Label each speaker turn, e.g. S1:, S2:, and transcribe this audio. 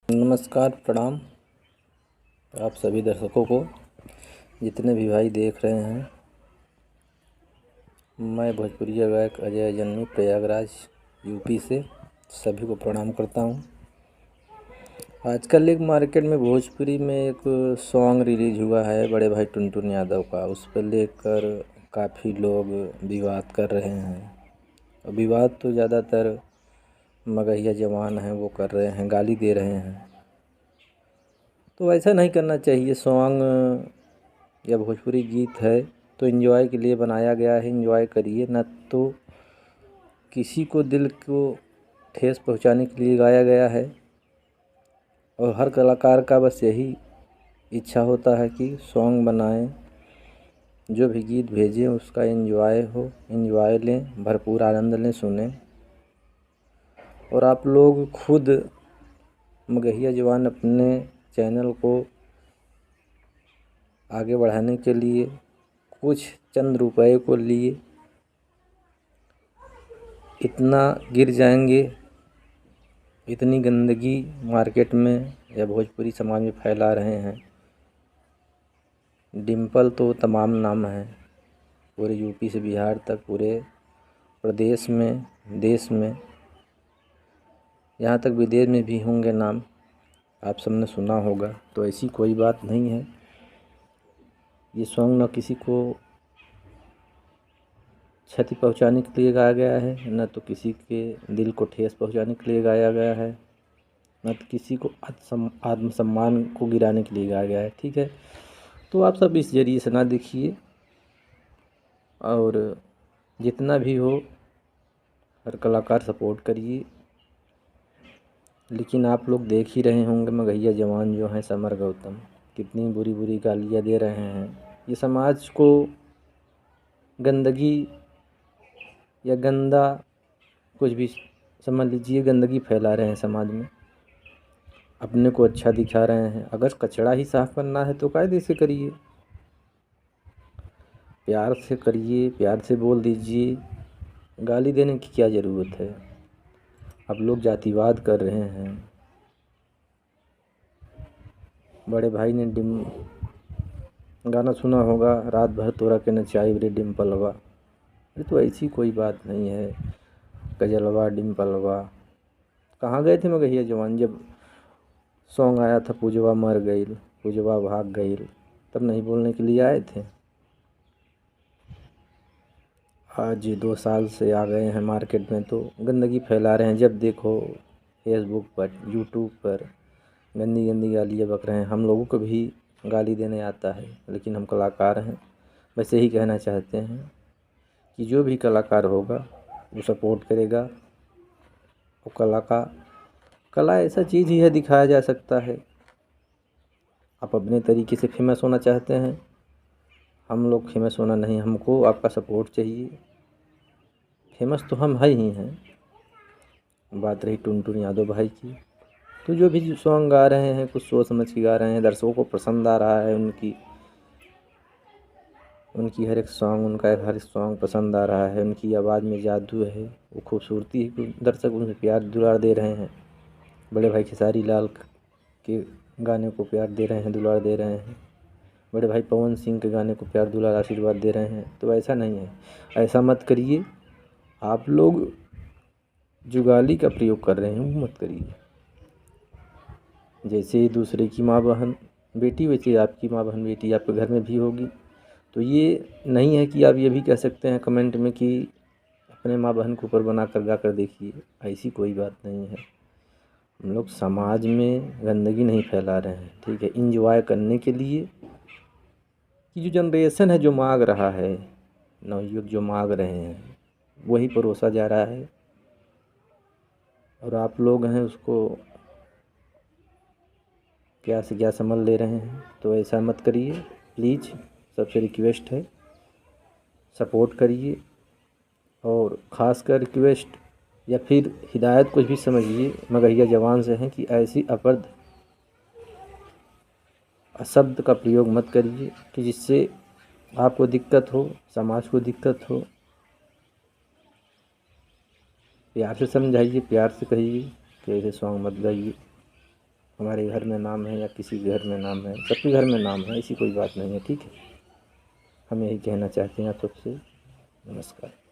S1: नमस्कार, प्रणाम आप सभी दर्शकों को, जितने भी भाई देख रहे हैं। मैं भोजपुरिया गायक अजय जन्मी प्रयागराज यूपी से सभी को प्रणाम करता हूं। आजकल एक मार्केट में भोजपुरी में एक सॉन्ग रिलीज हुआ है बड़े भाई टुनटुन यादव का। उस पर लेकर काफ़ी लोग विवाद कर रहे हैं। और विवाद तो ज़्यादातर मगहिया जवान हैं वो कर रहे हैं, गाली दे रहे हैं। तो ऐसा नहीं करना चाहिए। सॉन्ग या भोजपुरी गीत है तो एंजॉय के लिए बनाया गया है, एंजॉय करिए, न तो किसी को दिल को ठेस पहुंचाने के लिए गाया गया है। और हर कलाकार का बस यही इच्छा होता है कि सॉन्ग बनाएं, जो भी गीत भेजें उसका एंजॉय हो, एंजॉय लें, भरपूर आनंद लें, सुनें। और आप लोग खुद मगहिया जवान अपने चैनल को आगे बढ़ाने के लिए कुछ चंद रुपए को लिए इतना गिर जाएंगे, इतनी गंदगी मार्केट में या भोजपुरी समाज में फैला रहे हैं। डिम्पल तो तमाम नाम है, पूरे यूपी से बिहार तक, पूरे प्रदेश में, देश में, यहाँ तक विदेश में भी होंगे नाम, आप सबने सुना होगा। तो ऐसी कोई बात नहीं है। ये सॉन्ग न किसी को क्षति पहुंचाने के लिए गाया गया है, न तो किसी के दिल को ठेस पहुंचाने के लिए गाया गया है, न तो किसी को आत्मसम्मान को गिराने के लिए गाया गया है। ठीक है, तो आप सब इस जरिए से ना देखिए। और जितना भी हो हर कलाकार सपोर्ट करिए। लेकिन आप लोग देख ही रहे होंगे मगहिया जवान जो हैं समर गौतम कितनी बुरी बुरी गालियाँ दे रहे हैं। ये समाज को गंदगी या गंदा कुछ भी समझ लीजिए, गंदगी फैला रहे हैं समाज में, अपने को अच्छा दिखा रहे हैं। अगर कचरा ही साफ़ करना है तो कायदे से करिए, प्यार से करिए, प्यार से बोल दीजिए। गाली देने की क्या ज़रूरत है। अब लोग जातिवाद कर रहे हैं। बड़े भाई ने गाना सुना होगा, रात भर तोरा के नचाई रे डिम्पलवा। ये तो ऐसी कोई बात नहीं है। गजलवा डिम्पलवा कहाँ गए थे मगहिया जवान जब सॉन्ग आया था पूजवा मर गई, पूजवा भाग गई, तब नहीं बोलने के लिए आए थे। आज 2 साल से आ गए हैं मार्केट में तो गंदगी फैला रहे हैं। जब देखो फेसबुक पर, यूट्यूब पर गंदी गंदी गालियाँ बक रहे हैं। हम लोगों को भी गाली देने आता है, लेकिन हम कलाकार हैं। बस यही कहना चाहते हैं कि जो भी कलाकार होगा वो सपोर्ट करेगा। और कला ऐसा चीज़ ही है, दिखाया जा सकता है। आप अपने तरीके से फेमस होना चाहते हैं, हम लोग फेमस होना नहीं, हमको आपका सपोर्ट चाहिए। फेमस तो हम है ही हैं। बात रही टुनटुन यादव भाई की, तो जो भी सॉन्ग गा रहे हैं कुछ सोच समझ के गा रहे हैं, दर्शकों को पसंद आ रहा है। उनकी हर एक सॉन्ग, उनका हर एक सॉन्ग पसंद आ रहा है। उनकी आवाज़ में जादू है, वो खूबसूरती है कि दर्शक उन्हें प्यार दुलार दे रहे हैं। बड़े भाई खेसारी लाल के गाने को प्यार दे रहे हैं, दुलार दे रहे हैं। बड़े भाई पवन सिंह के गाने को प्यार दुलार आशीर्वाद दे रहे हैं। तो ऐसा नहीं है, ऐसा मत करिए। आप लोग जो गाली का प्रयोग कर रहे हैं वो मत करिए। जैसे दूसरे की माँ बहन बेटी, वैसे आपकी माँ बहन बेटी आपके घर में भी होगी। तो ये नहीं है कि आप ये भी कह सकते हैं कमेंट में कि अपने माँ बहन को ऊपर बना कर गा कर देखिए। ऐसी कोई बात नहीं है। हम लोग समाज में गंदगी नहीं फैला रहे हैं, ठीक है, इंजॉय करने के लिए। कि जो जनरेशन है जो मांग रहा है, नवयुवक जो मांग रहे हैं वही परोसा जा रहा है। और आप लोग हैं उसको क्या से क्या समझ ले रहे हैं। तो ऐसा मत करिए प्लीज़, सबसे रिक्वेस्ट है, सपोर्ट करिए। और ख़ासकर रिक्वेस्ट या फिर हिदायत कुछ भी समझिए मगहिया जवान से हैं कि ऐसी अपशब्द शब्द का प्रयोग मत करिए कि जिससे आपको दिक्कत हो, समाज को दिक्कत हो। प्यार से समझाइए, प्यार से कहिए कि ऐसे सॉन्ग मत गाइए। हमारे घर में नाम है या किसी के घर में नाम है, सबके घर में नाम है, ऐसी कोई बात नहीं है। ठीक है, हम यही कहना चाहते हैं आप सबसे। नमस्कार।